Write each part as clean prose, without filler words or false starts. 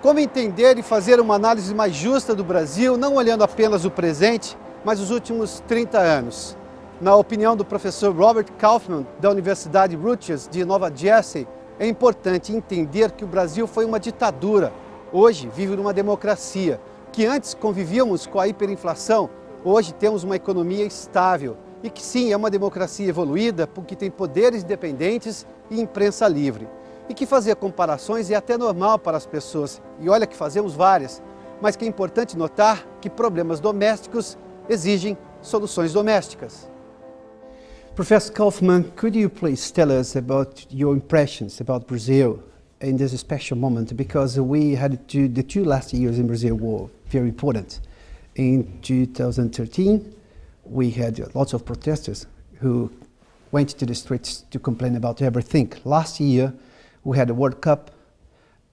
Como entender e fazer uma análise mais justa do Brasil, não olhando apenas o presente, mas os últimos 30 anos? Na opinião do professor Robert Kaufman, da Universidade de Rutgers, de Nova Jersey, é importante entender que o Brasil foi uma ditadura. Hoje vive numa democracia, que antes convivíamos com a hiperinflação, hoje temos uma economia estável. E que sim, é uma democracia evoluída, porque tem poderes independentes e imprensa livre. E que fazer comparações é até normal para as pessoas, e olha que fazemos várias, mas que é importante notar que problemas domésticos exigem soluções domésticas. Professor Kaufman, could you please tell us about your impressions about Brazil in this special moment? Because we had the two last years in Brazil were very important. In 2013, we had lots of protesters who went to the streets to complain about everything. Last year, we had a World Cup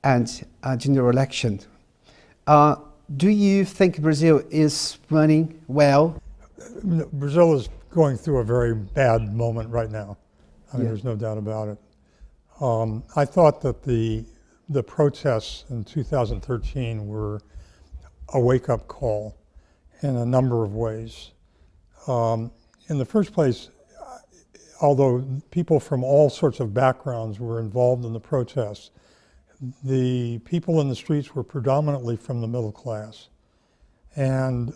and a general election. Do you think Brazil is running well? Brazil is going through a very bad moment right now. I mean, there's no doubt about it. I thought that the protests in 2013 were a wake-up call in a number of ways. In the first place, although people from all sorts of backgrounds were involved in the protests, the people in the streets were predominantly from the middle class. And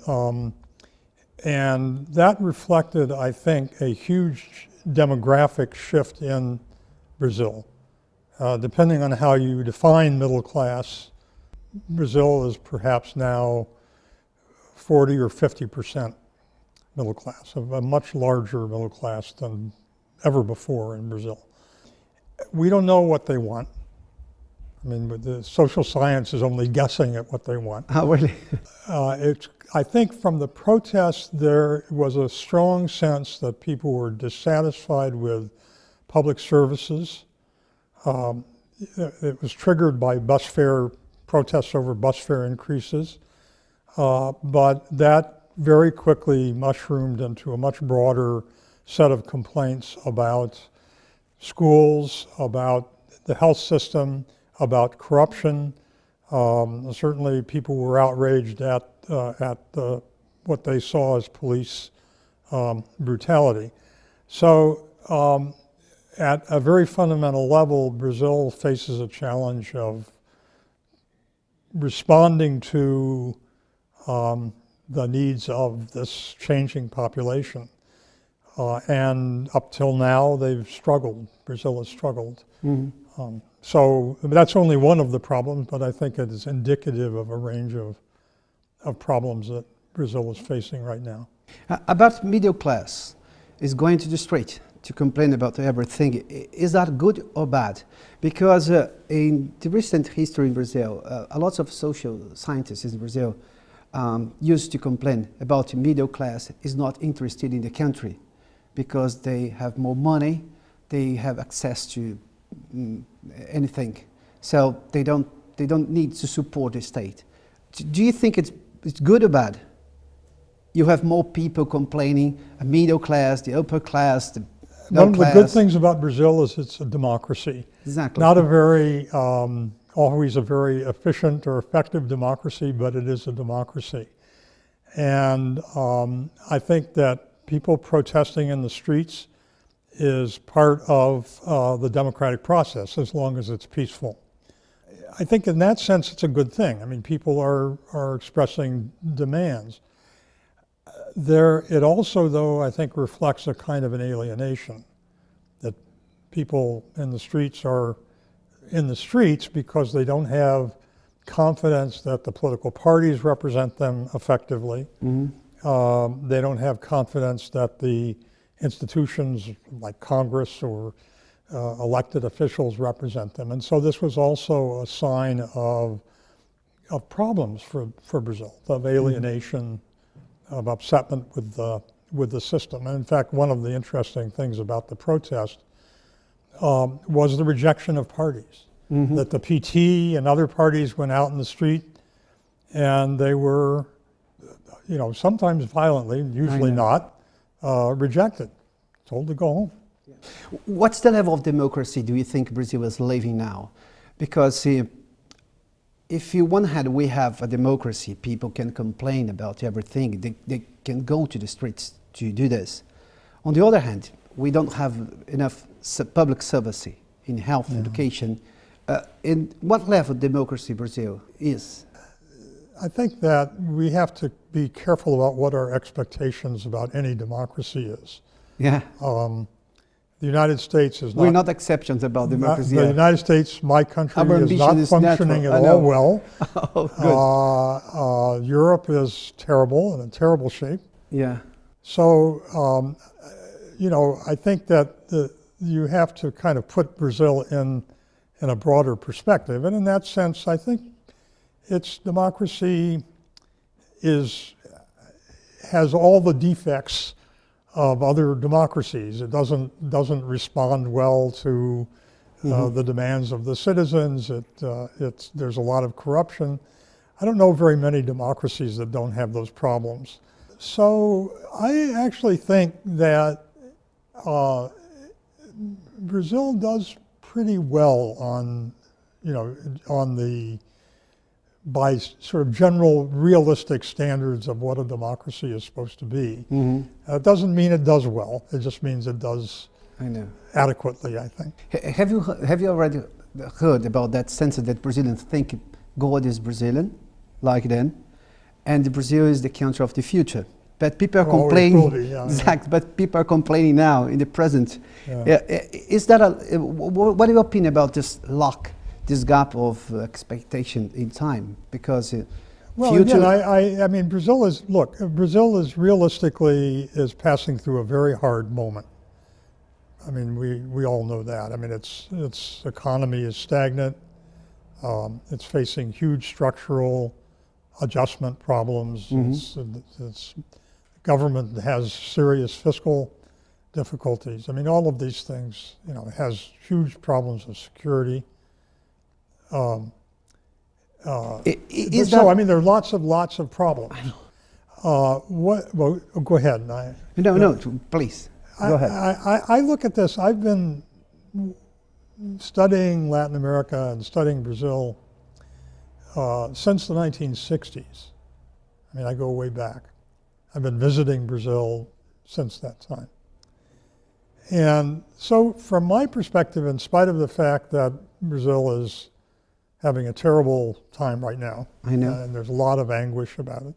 that reflected, I think, a huge demographic shift in Brazil. Depending on how you define middle class, Brazil is perhaps now 40 or 50% middle class, a much larger middle class than ever before in Brazil. We don't know what they want. I mean, the social science is only guessing at what they want. Oh, really? I think from the protests, there was a strong sense that people were dissatisfied with public services. It was triggered by bus fare, protests over bus fare increases, but that very quickly mushroomed into a much broader set of complaints about schools, about the health system, about corruption. Certainly people were outraged at what they saw as police brutality. So at a very fundamental level, Brazil faces a challenge of responding to the needs of this changing population. And up till now, they've struggled. Brazil has struggled. Mm-hmm. So that's only one of the problems, but I think it is indicative of a range of problems that Brazil is facing right now. About middle class is going to the street to complain about everything. Is that good or bad? Because in the recent history in Brazil, a lot of social scientists in Brazil used to complain about the middle class is not interested in the country because they have more money, they have access to anything, so they don't need to support the state. Do you think it's good or bad? You have more people complaining, a middle class, the upper class, the One of the good things about Brazil is it's a democracy. Exactly. Not a very, always a very efficient or effective democracy, but it is a democracy. And I think that people protesting in the streets is part of the democratic process, as long as it's peaceful. I think in that sense it's a good thing. I mean, people are expressing demands. It also, though, I think reflects a kind of an alienation, that people in the streets are in the streets because they don't have confidence that the political parties represent them effectively. Mm-hmm. They don't have confidence that the institutions like Congress or elected officials represent them. And so this was also a sign of problems for Brazil, of alienation, of upsetment with the system. And in fact, one of the interesting things about the protest was the rejection of parties. Mm-hmm. That the PT and other parties went out in the street and they were, sometimes violently, usually not, rejected, told to go home. What's the level of democracy do you think Brazil is living now? Because If on one hand we have a democracy, people can complain about everything, they can go to the streets to do this. On the other hand, we don't have enough public service in health, education. In what level democracy Brazil is? I think that we have to be careful about what our expectations about any democracy is. Yeah. The United States is not... We're not exceptions about democracy. The United States, my country, is not functioning at all well. Oh, good. Europe is terrible, in a terrible shape. Yeah. So, you know, I think that you have to kind of put Brazil in a broader perspective. And in that sense, I think its democracy has all the defects of other democracies. It doesn't respond well to the demands of the citizens. There's a lot of corruption. I don't know very many democracies that don't have those problems. So I actually think that Brazil does pretty well on, you know, by sort of general realistic standards of what a democracy is supposed to be. It doesn't mean it does well. It just means it does adequately, I think. Have you already heard about that sense that Brazilians think God is Brazilian, like then, and Brazil is the country of the future? But people are complaining. Exactly. But people are complaining now in the present. Is that what are your opinion about this lock? This gap of expectation in time, because well, future... again, I mean, Brazil is realistically passing through a very hard moment. I mean, we all know that. I mean, its economy is stagnant. It's facing huge structural adjustment problems. Its government has serious fiscal difficulties. I mean, all of these things, you know, it has huge problems of security. So I mean, there are lots of problems. Well, go ahead. No, please, go ahead. I look at this, I've been studying Latin America and studying Brazil since the 1960s. I mean, I go way back. I've been visiting Brazil since that time. And so from my perspective, in spite of the fact that Brazil is having a terrible time right now. I know. And there's a lot of anguish about it.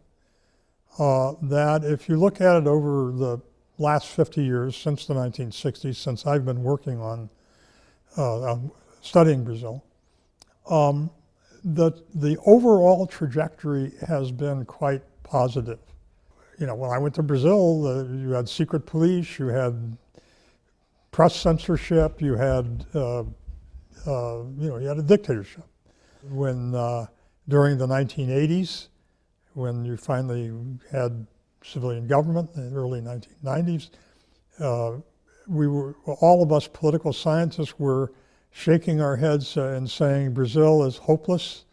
That if you look at it over the last 50 years, since the 1960s, since I've been working on studying Brazil, the overall trajectory has been quite positive. You know, when I went to Brazil, you had secret police, you had press censorship, you had, you had a dictatorship. When during the 1980s, when you finally had civilian government in the early 1990s, all of us political scientists were shaking our heads and saying Brazil is hopeless,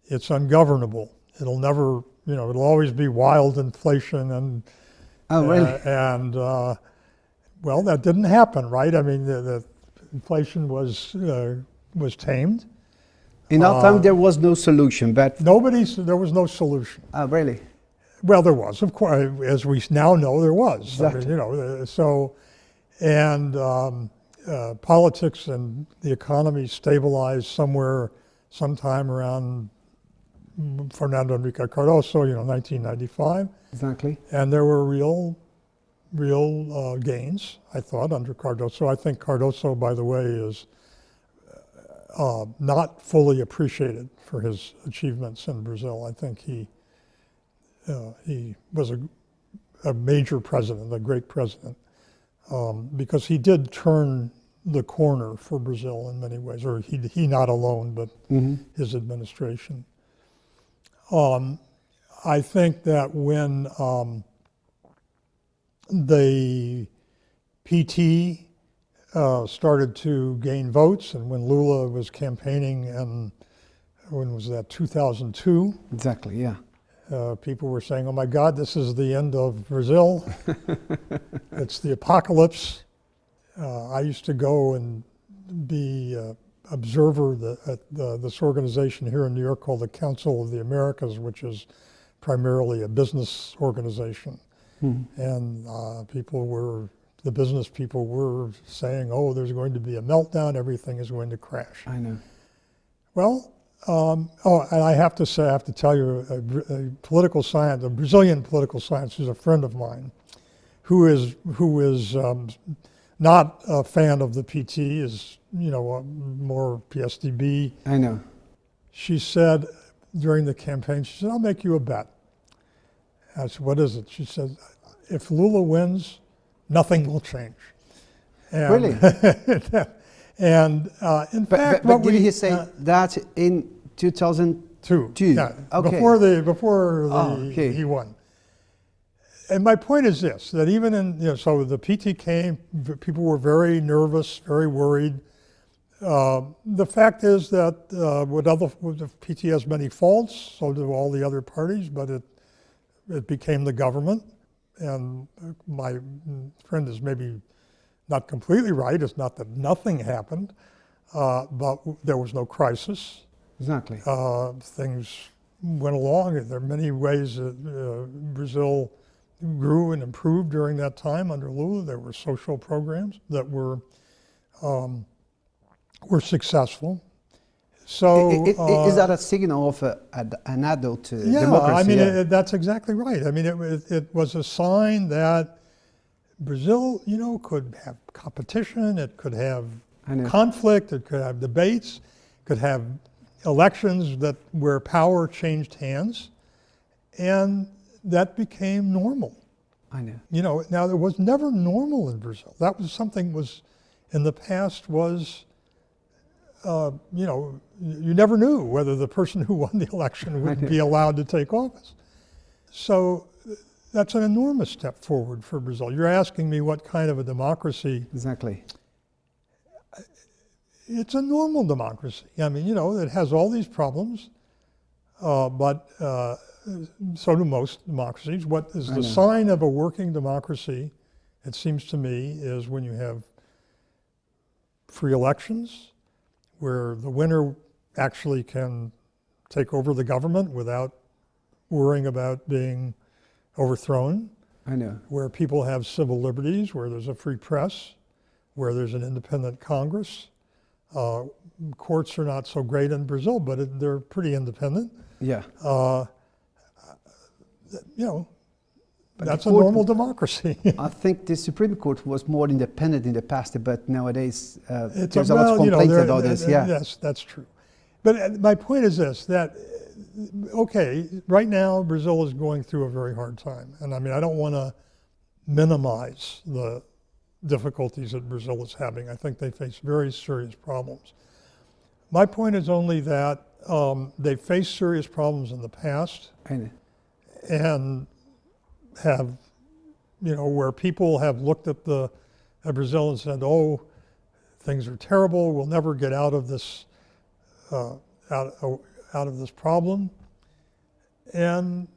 it's ungovernable, it'll never, you know, it'll always be wild inflation and well, that didn't happen, right? I mean, the inflation was tamed. In that time, there was no solution, but... There was no solution. Oh, really? Well, there was, of course, as we now know, there was. Exactly. I mean, you know, so, and politics and the economy stabilized sometime around Fernando Henrique Cardoso, you know, 1995. Exactly. And there were real gains, I thought, under Cardoso. I think Cardoso, by the way, is not fully appreciated for his achievements in Brazil. I think he was a major president, a great president, because he did turn the corner for Brazil in many ways, or he not alone, but his administration. I think that when the PT started to gain votes, and when Lula was campaigning in, when was that, 2002? Exactly, yeah. People were saying, oh my God, this is the end of Brazil. It's the apocalypse. I used to go and be observer at this organization here in New York called the Council of the Americas, which is primarily a business organization. And the business people were saying, oh, there's going to be a meltdown, everything is going to crash. I know. Well, and I have to tell you, a political science, a Brazilian political scientist who's a friend of mine, who is not a fan of the PT, is more PSDB. I know. She said during the campaign, she said, I'll make you a bet. I said, what is it? She said, if Lula wins, nothing will change. And Really? And in fact, but did he say that in 2002? Yeah, Okay. before okay. he won. And my point is this: that even in so the PT came, people were very nervous, very worried. The fact is that the PT has many faults, so do all the other parties, but it became the government. And my friend is maybe not completely right. It's not that nothing happened, but there was no crisis. Exactly. Things went along. There are many ways that Brazil grew and improved during that time under Lula. There were social programs that were successful. So is that a signal of an adult democracy? Yeah, I mean, that's exactly right. I mean, it was a sign that Brazil, could have competition, it could have conflict, it could have debates, could have elections where power changed hands, and that became normal. I know. Now it was never normal in Brazil. That was something in the past was, you never knew whether the person who won the election would be allowed to take office. So that's an enormous step forward for Brazil. You're asking me what kind of a democracy. Exactly. It's a normal democracy. I mean, it has all these problems, but so do most democracies. What is the sign of a working democracy, it seems to me, is when you have free elections, where the winner actually can take over the government without worrying about being overthrown. I know. Where people have civil liberties, where there's a free press, where there's an independent Congress. Courts are not so great in Brazil, but they're pretty independent. Yeah. That's a normal democracy. I think the Supreme Court was more independent in the past, but nowadays there's a lot of complaints about this. Yeah. Yes, that's true. But my point is this: that right now Brazil is going through a very hard time, and I mean I don't want to minimize the difficulties that Brazil is having. I think they face very serious problems. My point is only that they faced serious problems in the past, and have, where people have looked at Brazil and said, "Oh, things are terrible. We'll never get out of this out of this problem," and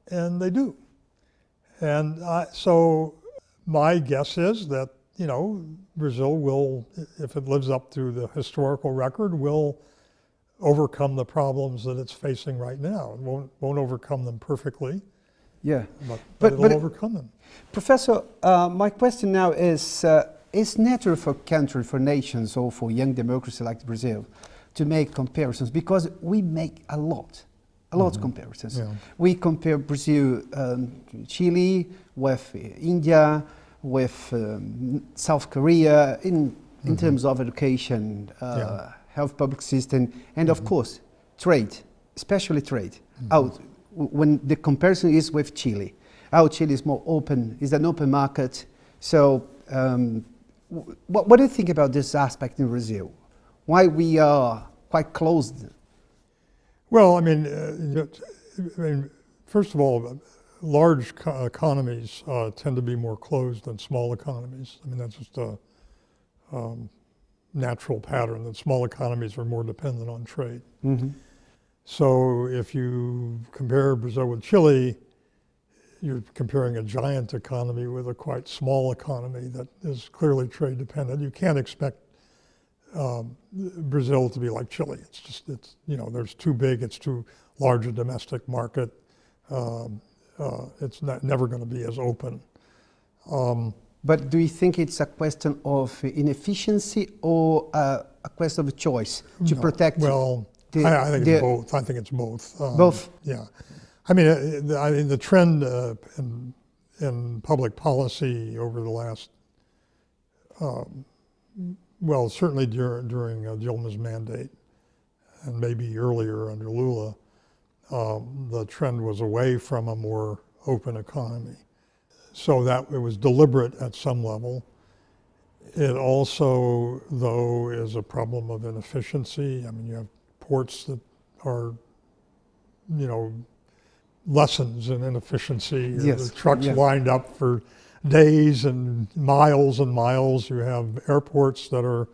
they do. And so my guess is that Brazil will, if it lives up to the historical record, will overcome the problems that it's facing right now. It won't overcome them perfectly. Yeah, but it'll overcome them. Professor, my question now is natural for countries, for nations, or for young democracy like Brazil to make comparisons? Because we make a lot of comparisons. Yeah. We compare Brazil, Chile with India, with South Korea in terms of education, health, public system, and of course, trade, especially trade. When the comparison is with Chile. Chile is more open, is an open market. So what do you think about this aspect in Brazil? Why we are quite closed? Well, I mean, first of all, large economies tend to be more closed than small economies. I mean, that's just a natural pattern, that small economies are more dependent on trade. So if you compare Brazil with Chile, you're comparing a giant economy with a quite small economy that is clearly trade dependent. You can't expect Brazil to be like Chile. It's there's too big, it's too large a domestic market. It's never going to be as open. But do you think it's a question of inefficiency or a question of choice to protect? Well, I think it's both. I think it's both. Both? Yeah. I mean, the trend in public policy over the last, well, certainly during Dilma's mandate, and maybe earlier under Lula, the trend was away from a more open economy. So that it was deliberate at some level. It also, though, is a problem of inefficiency. I mean, you have ports that are, lessons in inefficiency. Yes. The trucks lined up for days and miles. You have airports that are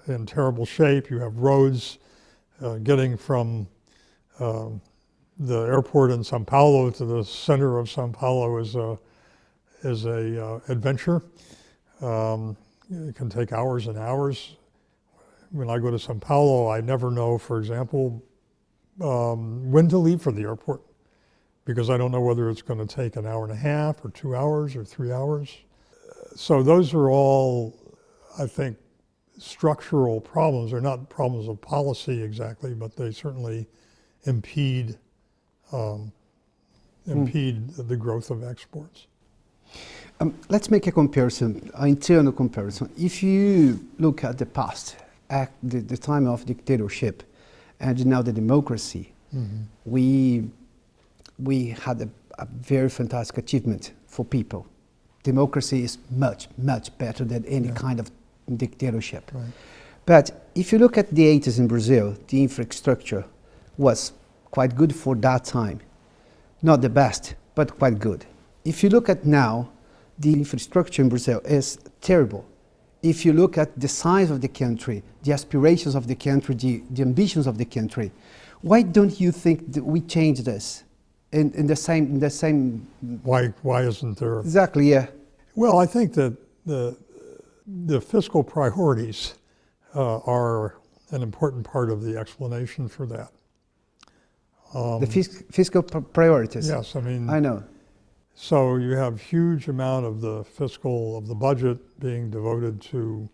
in terrible shape. You have roads getting from the airport in Sao Paulo to the center of Sao Paulo is a adventure. It can take hours and hours. When I go to Sao Paulo, I never know, for example, when to leave for the airport, because I don't know whether it's going to take an hour and a half or 2 hours or 3 hours. So those are all, I think, structural problems. They're not problems of policy exactly, but they certainly impede the growth of exports. Let's make a comparison, an internal comparison. If you look at the past, at the time of dictatorship, and now the democracy, we had a very fantastic achievement for people. Democracy is much, much better than any kind of dictatorship. Right. But if you look at the 80s in Brazil, the infrastructure was quite good for that time. Not the best, but quite good. If you look at now, the infrastructure in Brazil is terrible. If you look at the size of the country, the aspirations of the country, the ambitions of the country, why don't you think that we change this in the same? Why isn't there? Exactly, yeah. Well, I think that the fiscal priorities are an important part of the explanation for that. The fiscal priorities. Yes, I mean. I know. So you have huge amount of the budget being devoted to.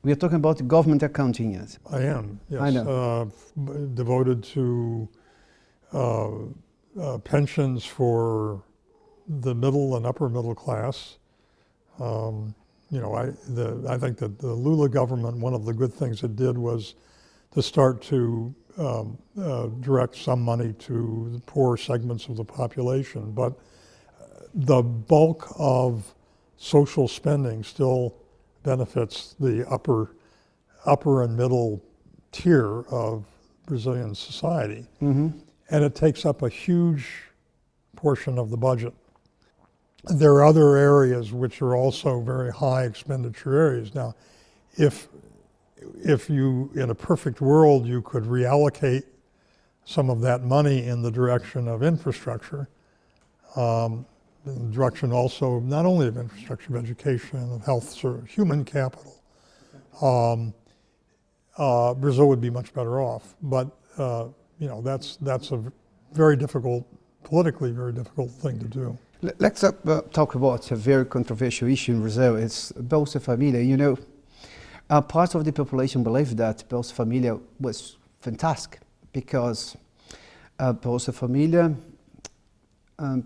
We are talking about the government accounting, yes. I am, yes. I know. Devoted to pensions for the middle and upper middle class. I think that the Lula government, one of the good things it did was to start to direct some money to the poor segments of the population, but the bulk of social spending still benefits the upper and middle tier of Brazilian society. And it takes up a huge portion of the budget. There are other areas which are also very high expenditure areas. Now, if you, in a perfect world, you could reallocate some of that money in the direction of infrastructure, in the direction also not only of infrastructure, but education, of health, sort of human capital, Brazil would be much better off. But that's a very difficult, politically very difficult thing to do. Let's talk about a very controversial issue in Brazil. It's Bolsa Familia. Part of the population believe that Bolsa Familia was fantastic because Bolsa Familia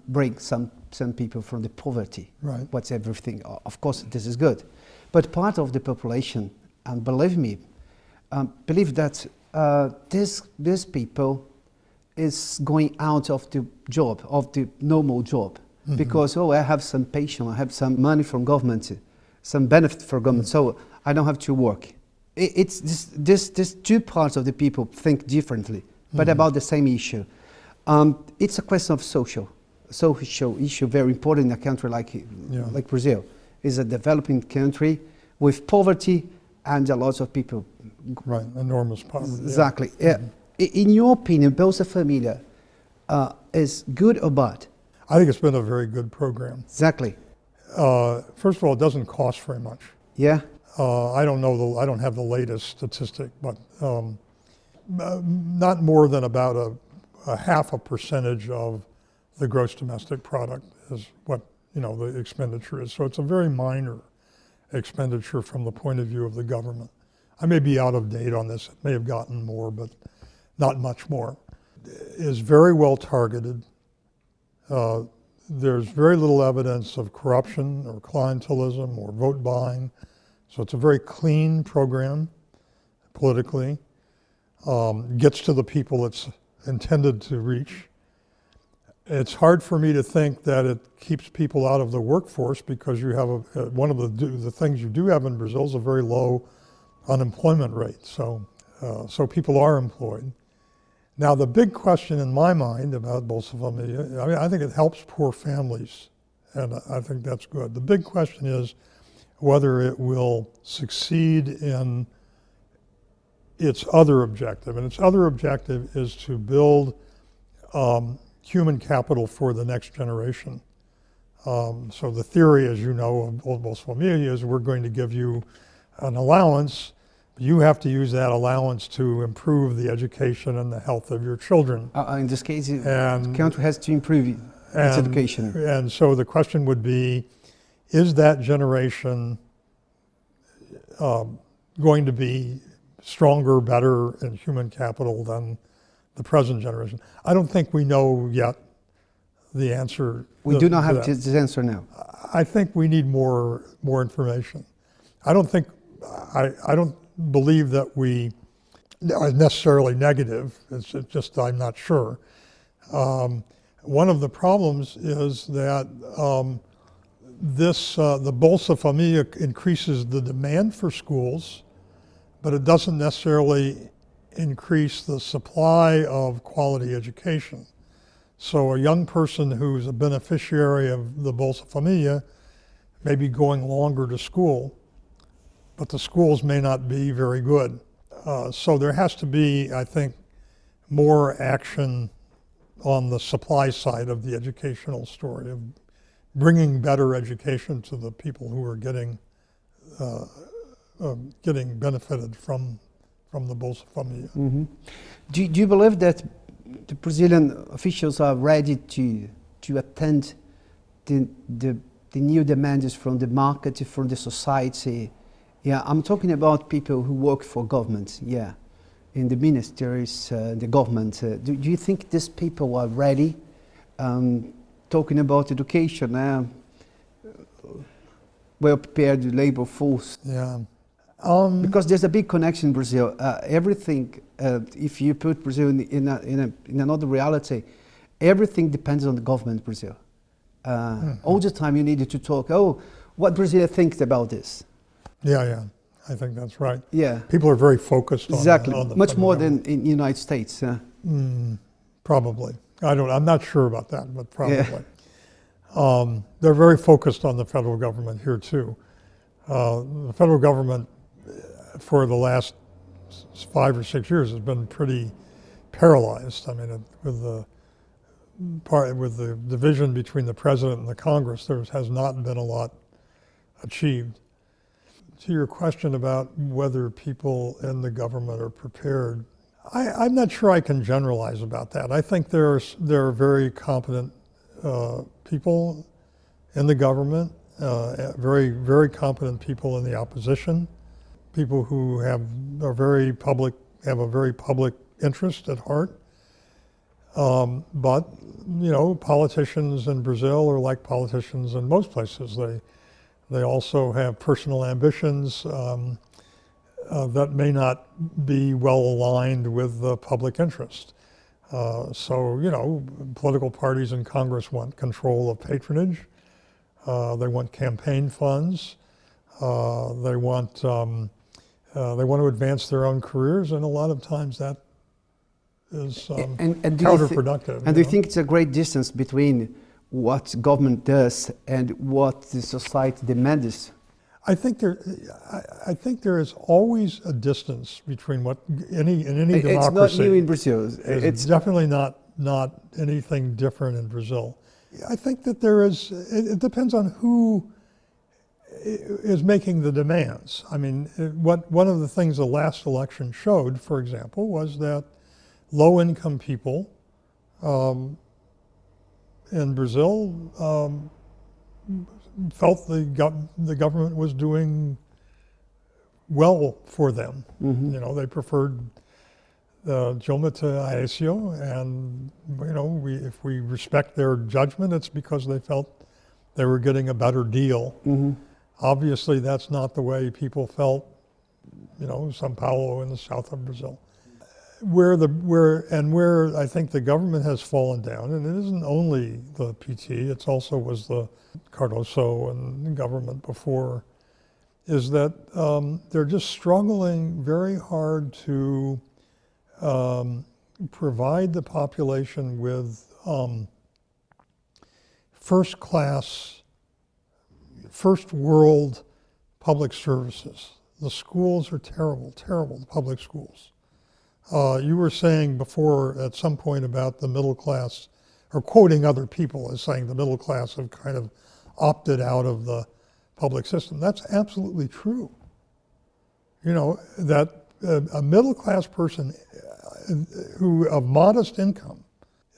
brings some people from the poverty. Right. What's everything? Of course, this is good. But part of the population, and believe me, believe that these people is going out of the job, of the normal job. Because, I have some pension, I have some money from government, some benefit from government, so I don't have to work. It's this two parts of the people think differently, but about the same issue. It's a question of social issue, very important in a country like Brazil. It's a developing country with poverty and a lot of people. Right, enormous poverty. Exactly. Yeah. In your opinion, Bolsa Familia is good or bad? I think it's been a very good program. Exactly. First of all, it doesn't cost very much. Yeah. I don't have the latest statistic, but not more than about a half a percentage of the gross domestic product is what the expenditure is. So it's a very minor expenditure from the point of view of the government. I may be out of date on this. It may have gotten more, but not much more. It is very well targeted. There's very little evidence of corruption or clientelism or vote buying. So it's a very clean program politically. Gets to the people it's intended to reach. It's hard for me to think that it keeps people out of the workforce because you have one of the things you do have in Brazil is a very low unemployment rate. So people are employed. Now the big question in my mind about Bolsa Familia, I think it helps poor families, and I think that's good. The big question is whether it will succeed in its other objective, and its other objective is to build human capital for the next generation. So the theory, as you know, of Bolsa Familia is we're going to give you an allowance. You have to use that allowance to improve the education and the health of your children. In this case, the country has to improve its education. And so the question would be, is that generation going to be stronger, better in human capital than the present generation? I don't think we know yet the answer. We do not have this answer now. I think we need more information. I don't believe that we are necessarily negative. It's just I'm not sure. One of the problems is that the Bolsa Familia increases the demand for schools, but it doesn't necessarily increase the supply of quality education. So a young person who's a beneficiary of the Bolsa Familia may be going longer to school, but the schools may not be very good. So there has to be, I think, more action on the supply side of the educational story, of bringing better education to the people who are getting benefited from the Bolsa Familia. Mm-hmm. Do you believe that the Brazilian officials are ready to attend the new demands from the market, from the society? Yeah, I'm talking about people who work for government, yeah, in the ministries, the government. Do you think these people are ready? Talking about education, well-prepared labor force. Yeah. Because there's a big connection in Brazil. Everything, if you put Brazil in another reality, everything depends on the government in Brazil. All the time you needed to talk, what Brazil thinks about this. Yeah, I think that's right. Yeah. People are very focused on exactly, on the much more than in the United States. Probably. I'm not sure about that, but probably. Yeah. They're very focused on the federal government here too. The federal government for the last 5 or 6 years has been pretty paralyzed. I mean, with the division between the president and the Congress, there has not been a lot achieved. To your question about whether people in the government are prepared, I'm not sure I can generalize about that. I think there are very competent people in the government, very, very competent people in the opposition, people who have a very public interest at heart. But politicians in Brazil are like politicians in most places. They also have personal ambitions that may not be well aligned with the public interest. So, political parties in Congress want control of patronage. They want campaign funds. They want to advance their own careers, and a lot of times that is counterproductive. Do you think it's a great distance between what government does and what the society demands? I think there is always a distance between what in any democracy. It's not new in Brazil. It's definitely not anything different in Brazil. I think that there is. It depends on who. is making the demands. I mean, one of the things the last election showed, for example, was that low-income people in Brazil felt the government was doing well for them. You know, they preferred Dilma to Aécio, and you know, if we respect their judgment, it's because they felt they were getting a better deal. Obviously, that's not the way people felt, you know, São Paulo in the south of Brazil. Where I think the government has fallen down, and it isn't only the PT, it also was the Cardoso and the government before, is that they're just struggling very hard to provide the population with first-class, first-world public services. The schools are terrible, terrible, the public schools. You were saying before at some point about the middle class, or quoting other people as saying the middle class have kind of opted out of the public system. That's absolutely true. You know, that a middle class person who of modest income,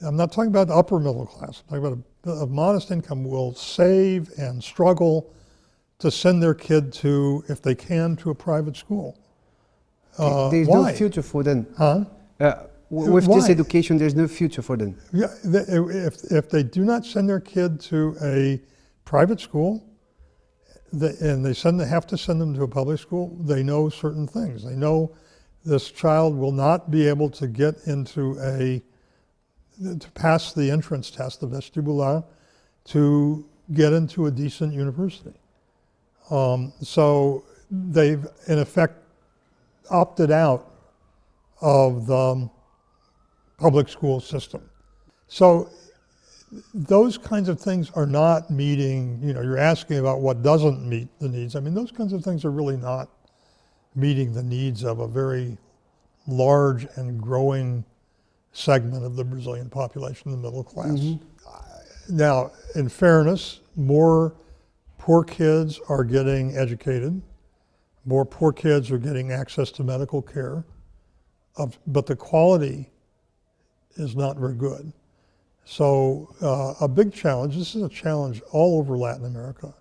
I'm not talking about the upper middle class, I'm talking about a modest income, will save and struggle to send their kid to, if they can, to a private school. There's no future for them. With this education, there's no future for them. Yeah, if they do not send their kid to a private school, and they have to send them to a public school, they know certain things. They know this child will not be able to get into to pass the entrance test, the vestibular, to get into a decent university. So they've, in effect, opted out of the public school system. So those kinds of things are not meeting, you know, you're asking about what doesn't meet the needs. I mean, those kinds of things are really not meeting the needs of a very large and growing segment of the Brazilian population, the middle class. Now, in fairness, more poor kids are getting educated. More poor kids are getting access to medical care, but the quality is not very good. So a big challenge, this is a challenge all over Latin America,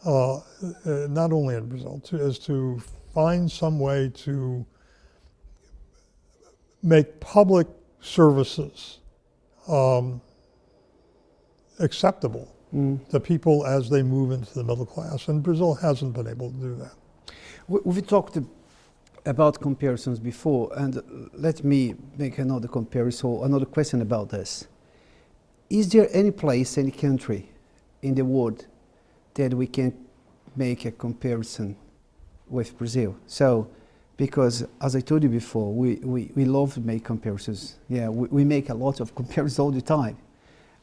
not only in Brazil, is to find some way to make public services acceptable to people as they move into the middle class. And Brazil hasn't been able to do that. We've talked about comparisons before, and let me make another comparison, another question about this. Is there any place, any country in the world that we can make a comparison with Brazil? So, because as I told you before, we love to make comparisons. Yeah, we make a lot of comparisons all the time.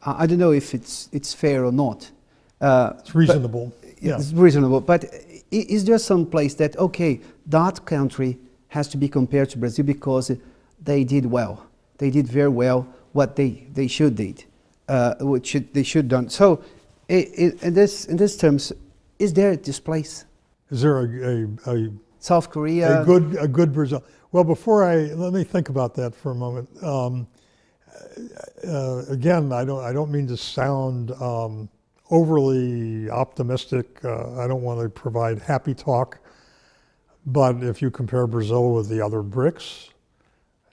I don't know if it's fair or not. It's reasonable. Yeah. It's reasonable, but is there some place that, okay, that country has to be compared to Brazil because they did well. They did very well what they should did, they should done. So in this terms, is there this place? Is there a South Korea? A good Brazil. Well, let me think about that for a moment. Again, I don't mean to sound overly optimistic. I don't want to provide happy talk, but if you compare Brazil with the other BRICS,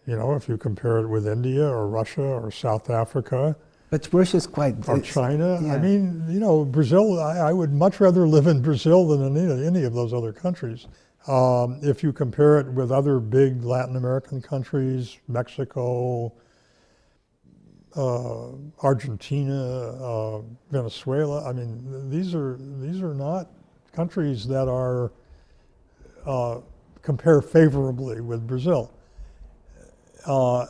you know, if you compare it with India or Russia or South Africa, but Russia's quite or China. Yeah. I mean, you know, Brazil. I would much rather live in Brazil than in any of those other countries. If you compare it with other big Latin American countries, Mexico, Argentina, Venezuela. I mean, these are not countries that are compare favorably with Brazil. Now,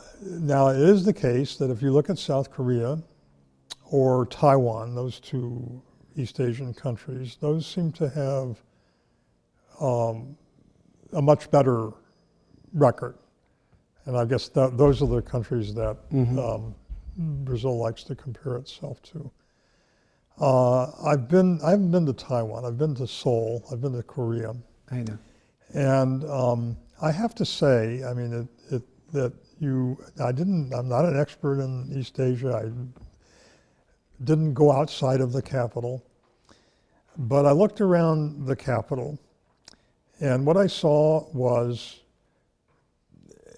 it is the case that if you look at South Korea or Taiwan, those two East Asian countries, those seem to have a much better record. And I guess those are the countries that Brazil likes to compare itself to. I haven't been to Taiwan. I've been to Seoul. I've been to Korea. I know. And I have to say, I mean, I'm not an expert in East Asia. I didn't go outside of the capital. But I looked around the capital, and what I saw was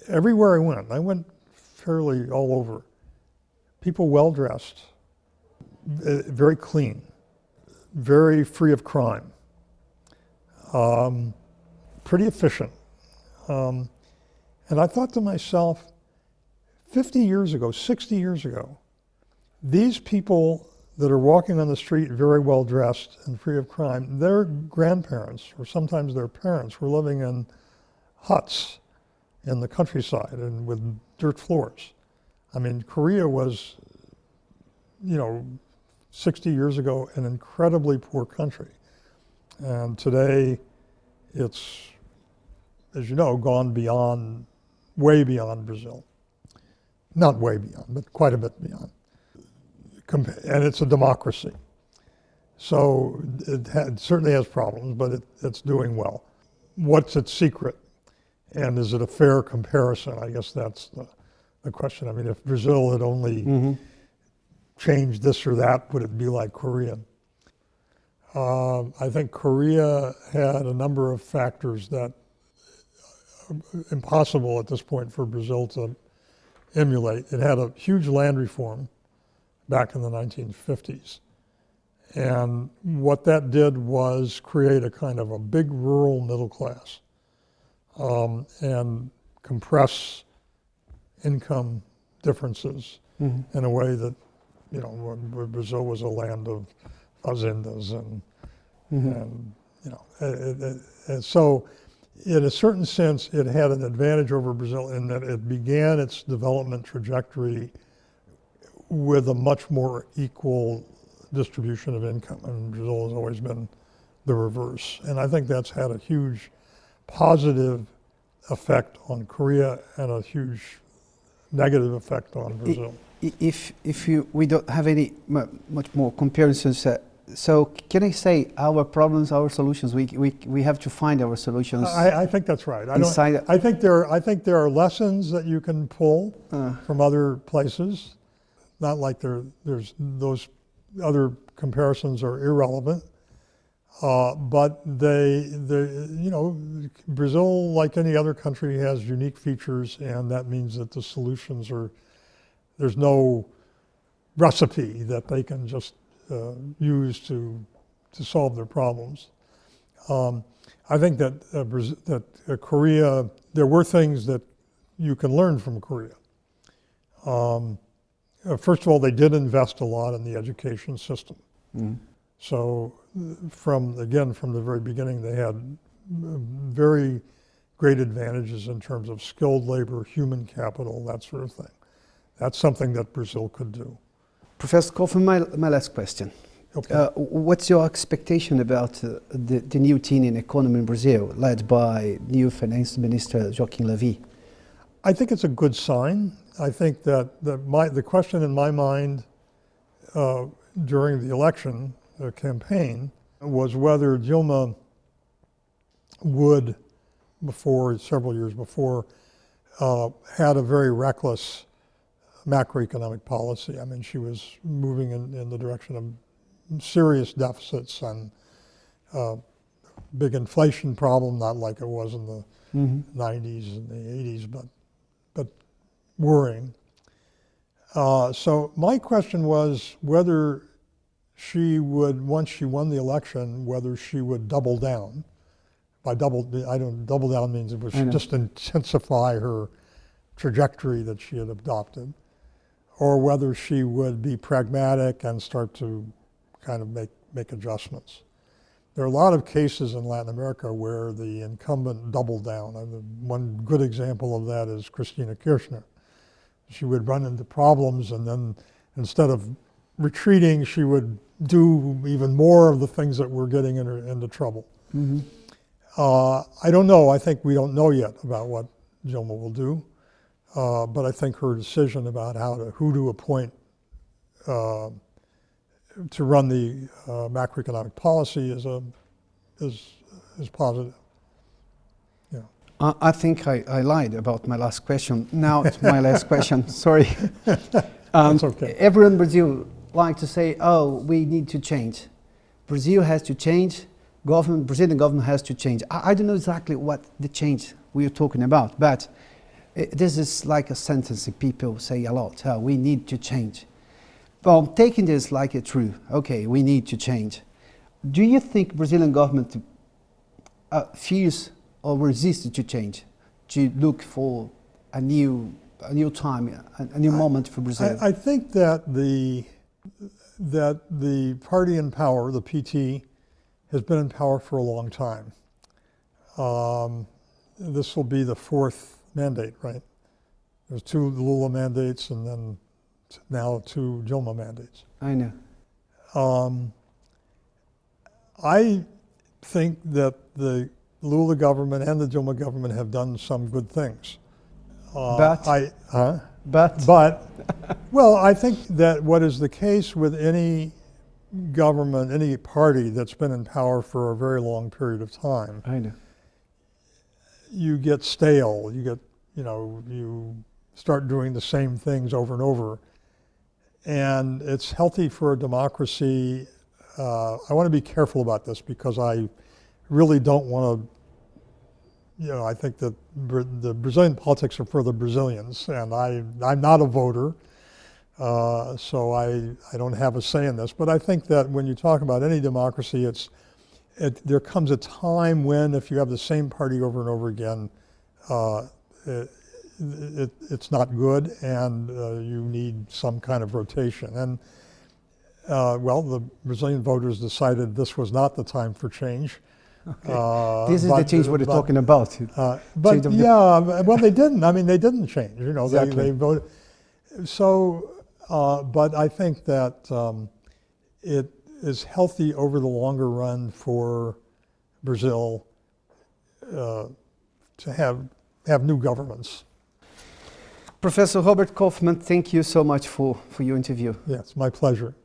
everywhere I went fairly all over, people well-dressed, very clean, very free of crime, pretty efficient. And I thought to myself, 50 years ago, 60 years ago, these people that are walking on the street very well dressed and free of crime, their grandparents, or sometimes their parents, were living in huts in the countryside and with dirt floors. I mean, Korea was, 60 years ago, an incredibly poor country. And today, it's, as you know, gone beyond, way beyond Brazil. Not way beyond, but quite a bit beyond. And it's a democracy. So it certainly has problems, but it's doing well. What's its secret? And is it a fair comparison? I guess that's the question. I mean, if Brazil had only changed this or that, would it be like Korea? I think Korea had a number of factors that are impossible at this point for Brazil to emulate. It had a huge land reform back in the 1950s. And what that did was create a kind of a big rural middle class and compress income differences in a way that, Brazil was a land of fazendas and so in a certain sense, it had an advantage over Brazil in that it began its development trajectory with a much more equal distribution of income. And Brazil has always been the reverse. And I think that's had a huge positive effect on Korea and a huge negative effect on Brazil. We don't have any much more comparisons, so can I say our problems, our solutions? We have to find our solutions. I think that's right. I think there are lessons that you can pull from other places. Not like there's those other comparisons are irrelevant, but Brazil, like any other country, has unique features, and that means that the solutions there's no recipe that they can just use to solve their problems. I think that Korea, there were things that you can learn from Korea. First of all, they did invest a lot in the education system. So from the very beginning, they had very great advantages in terms of skilled labor, human capital, that sort of thing. That's something that Brazil could do. Professor Kaufman, my last question. Okay. What's your expectation about the new team in economy in Brazil, led by new Finance Minister Joaquim Levy? I think it's a good sign. I think that the question in my mind during the election campaign was whether Dilma would, several years before, had a very reckless macroeconomic policy. I mean, she was moving in the direction of serious deficits and big inflation problem, not like it was in the 90s and the 80s, but worrying. So my question was whether she would, once she won the election, whether she would double down. Double down means it was just intensify her trajectory that she had adopted, or whether she would be pragmatic and start to kind of make adjustments. There are a lot of cases in Latin America where the incumbent doubled down. One good example of that is Cristina Kirchner. She would run into problems, and then instead of retreating, she would do even more of the things that were getting her into trouble. I don't know. I think we don't know yet about what Dilma will do. But I think her decision about who to appoint to run the macroeconomic policy is positive. Yeah. I think I lied about my last question. Now it's my last question. Sorry. That's okay. Everyone in Brazil like to say, "Oh, we need to change. Brazil has to change. Brazilian government has to change." I don't know exactly what the change we are talking about, but this is like a sentence that people say a lot. "Oh, we need to change." Well, taking this like a true, okay, we need to change. Do you think Brazilian government fears or resists to change, to look for a new time, a new moment for Brazil? I think that the party in power, the PT, has been in power for a long time. This will be the fourth mandate, right? There's 2 Lula mandates and then now 2 Dilma mandates. I know. I think that the Lula government and the Dilma government have done some good things. But, well, I think that what is the case with any government, any party that's been in power for a very long period of time, I know. you get stale, you start doing the same things over and over. And it's healthy for a democracy. I want to be careful about this because I really don't want to, I think that the Brazilian politics are for the Brazilians, and I'm not a voter, so I don't have a say in this. But I think that when you talk about any democracy, there comes a time when if you have the same party over and over again, it's not good, and you need some kind of rotation. And well, the Brazilian voters decided this was not the time for change. Okay. This is the change we're talking about. But yeah, well, they didn't. I mean, they didn't change. Exactly. They voted. So, but I think that it is healthy over the longer run for Brazil to have new governments. Professor Robert Kaufman, thank you so much for your interview. Yes, my pleasure.